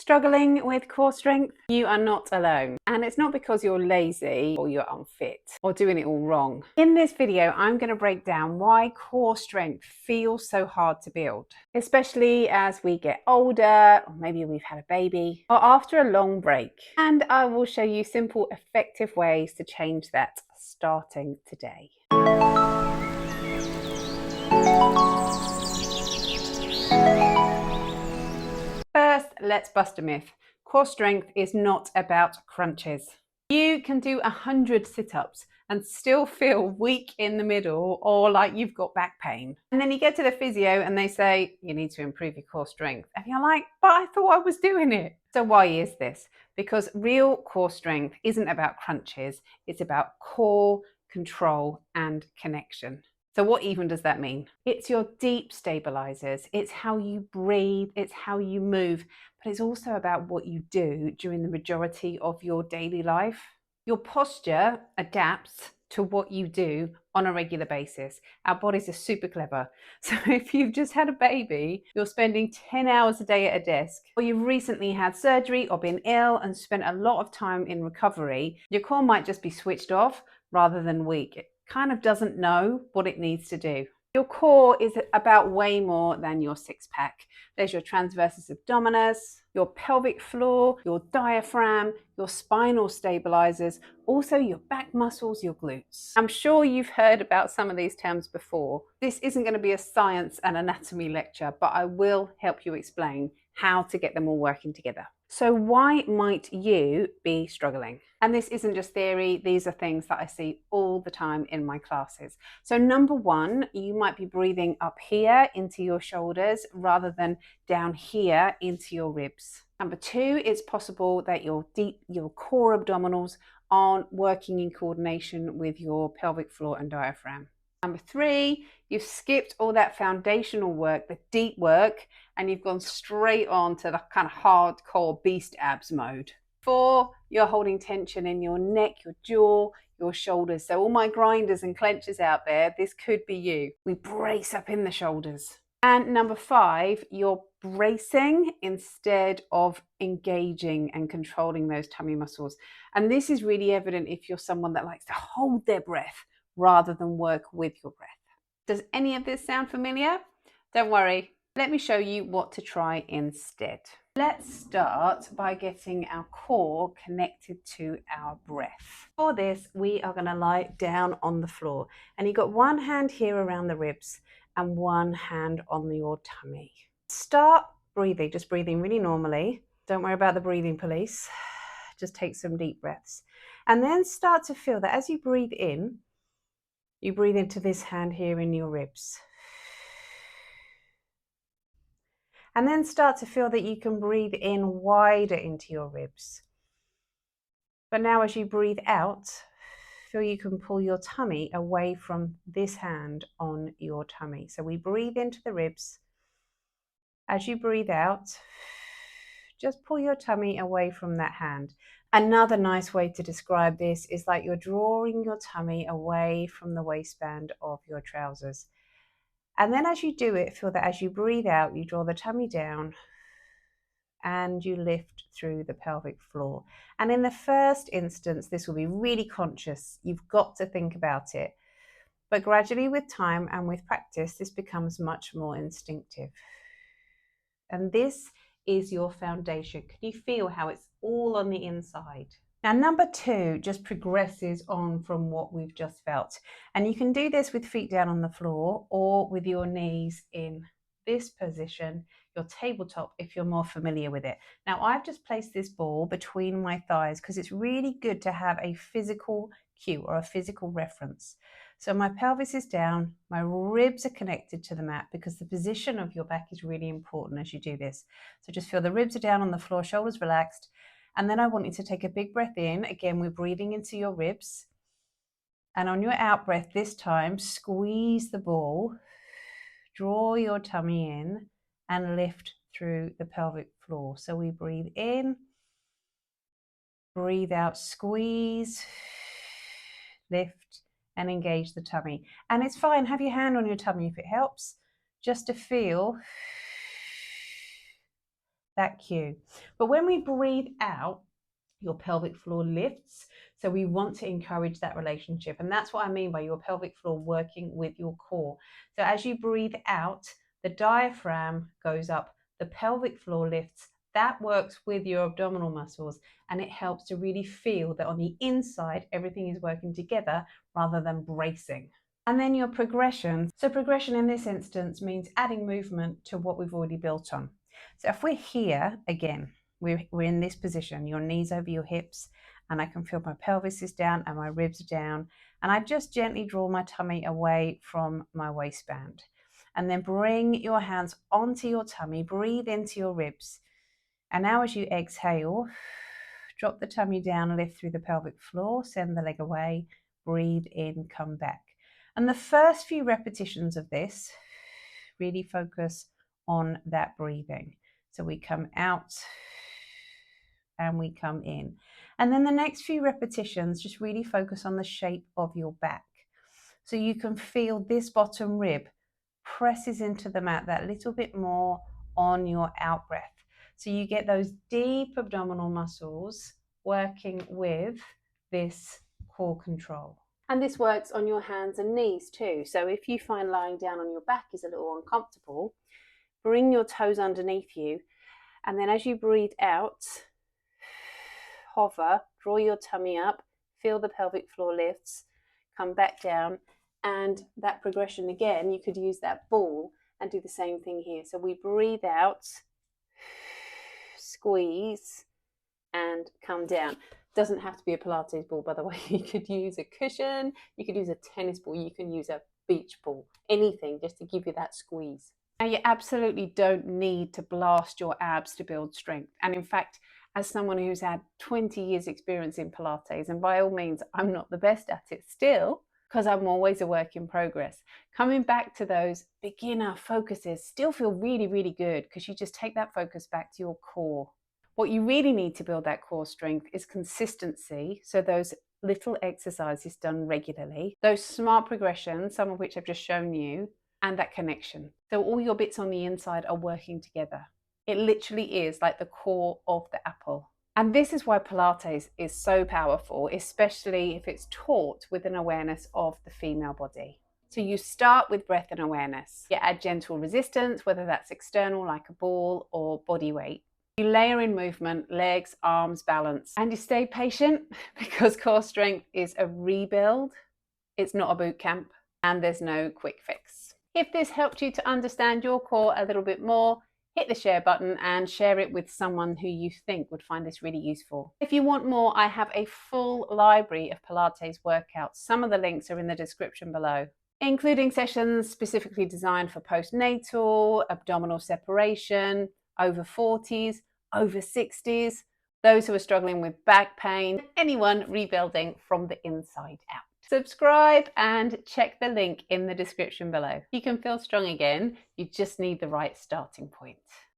Struggling with core strength? You are not alone. And it's not because you're lazy or you're unfit or doing it all wrong. In this video, I'm going to break down why core strength feels so hard to build, especially as we get older, or maybe we've had a baby, or after a long break. And I will show you simple, effective ways to change that starting today. First, let's bust a myth. Core strength is not about crunches. You can do 100 sit-ups and still feel weak in the middle or like you've got back pain. And then you get to the physio and they say, you need to improve your core strength. And you're like, but I thought I was doing it. So why is this? Because real core strength isn't about crunches. It's about core control and connection. So what even does that mean? It's your deep stabilizers. It's how you breathe. It's how you move. But it's also about what you do during the majority of your daily life. Your posture adapts to what you do on a regular basis. Our bodies are super clever. So if you've just had a baby, you're spending 10 hours a day at a desk, or you've recently had surgery or been ill and spent a lot of time in recovery, your core might just be switched off rather than weak. It kind of doesn't know what it needs to do. Your core is about way more than your six-pack. There's your transversus abdominis, your pelvic floor, your diaphragm, your spinal stabilizers, also your back muscles, your glutes. I'm sure you've heard about some of these terms before. This isn't going to be a science and anatomy lecture, but I will help you explain how to get them all working together. So why might you be struggling? And this isn't just theory, these are things that I see all the time in my classes. So number one, you might be breathing up here into your shoulders rather than down here into your ribs. Number two, it's possible that your core abdominals aren't working in coordination with your pelvic floor and diaphragm. Number three, you've skipped all that foundational work, the deep work, and you've gone straight on to the kind of hardcore beast abs mode. Four, you're holding tension in your neck, your jaw, your shoulders. So all my grinders and clenchers out there, this could be you. We brace up in the shoulders. And number five, you're bracing instead of engaging and controlling those tummy muscles. And this is really evident if you're someone that likes to hold their breath rather than work with your breath. Does any of this sound familiar? Don't worry, let me show you what to try instead. Let's start by getting our core connected to our breath. For this, we are going to lie down on the floor. And you've got one hand here around the ribs and one hand on your tummy. Start breathing, just breathing really normally. Don't worry about the breathing police. Just take some deep breaths. And then start to feel that as you breathe in, you breathe into this hand here in your ribs. And then start to feel that you can breathe in wider into your ribs. But now as you breathe out, feel you can pull your tummy away from this hand on your tummy. So we breathe into the ribs. As you breathe out, just pull your tummy away from that hand. Another nice way to describe this is like you're drawing your tummy away from the waistband of your trousers. And then as you do it, feel that as you breathe out, you draw the tummy down and you lift through the pelvic floor. And in the first instance, this will be really conscious. You've got to think about it. But gradually with time and with practice, this becomes much more instinctive. And this is your foundation. Can you feel how it's all on the inside? Now, number two just progresses on from what we've just felt. And you can do this with feet down on the floor or with your knees in this position, your tabletop, if you're more familiar with it. Now, I've just placed this ball between my thighs because it's really good to have a physical cue or a physical reference. So my pelvis is down, my ribs are connected to the mat because the position of your back is really important as you do this. So just feel the ribs are down on the floor, shoulders relaxed. And then I want you to take a big breath in. Again, we're breathing into your ribs. And on your out breath this time, squeeze the ball, draw your tummy in and lift through the pelvic floor. So we breathe in, breathe out, squeeze, lift and engage the tummy. And it's fine, have your hand on your tummy if it helps, just to feel that cue. But when we breathe out, your pelvic floor lifts. So we want to encourage that relationship. And that's what I mean by your pelvic floor working with your core. So as you breathe out, the diaphragm goes up, the pelvic floor lifts. That works with your abdominal muscles, and it helps to really feel that on the inside, everything is working together rather than bracing. And then your progression. So progression in this instance means adding movement to what we've already built on. So if we're here again, we're in this position, your knees over your hips, and I can feel my pelvis is down and my ribs are down, and I just gently draw my tummy away from my waistband. And then bring your hands onto your tummy, breathe into your ribs. And now as you exhale, drop the tummy down, lift through the pelvic floor, send the leg away, breathe in, come back. And the first few repetitions of this, really focus on that breathing. So we come out and we come in. And then the next few repetitions, just really focus on the shape of your back. So you can feel this bottom rib presses into the mat that little bit more on your out breath. So you get those deep abdominal muscles working with this core control. And this works on your hands and knees too. So if you find lying down on your back is a little uncomfortable, bring your toes underneath you. And then as you breathe out, hover, draw your tummy up, feel the pelvic floor lifts, come back down, and that progression again, you could use that ball and do the same thing here. So we breathe out, squeeze, and come down. Doesn't have to be a Pilates ball, by the way. You could use a cushion, you could use a tennis ball, you can use a beach ball, anything just to give you that squeeze. Now, you absolutely don't need to blast your abs to build strength. And in fact, as someone who's had 20 years experience in Pilates, and by all means, I'm not the best at it still, because I'm always a work in progress. Coming back to those beginner focuses still feel really, really good because you just take that focus back to your core. What you really need to build that core strength is consistency. So those little exercises done regularly, those smart progressions, some of which I've just shown you, and that connection. So all your bits on the inside are working together. It literally is like the core of the apple. And this is why Pilates is so powerful, especially if it's taught with an awareness of the female body. So you start with breath and awareness. You add gentle resistance, whether that's external like a ball or body weight. You layer in movement, legs, arms, balance, and you stay patient because core strength is a rebuild. It's not a boot camp, and there's no quick fix. If this helped you to understand your core a little bit more, hit the share button and share it with someone who you think would find this really useful. If you want more, I have a full library of Pilates workouts. Some of the links are in the description below, including sessions specifically designed for postnatal, abdominal separation, over 40s, over 60s, those who are struggling with back pain, anyone rebuilding from the inside out. Subscribe and check the link in the description below. You can feel strong again, you just need the right starting point.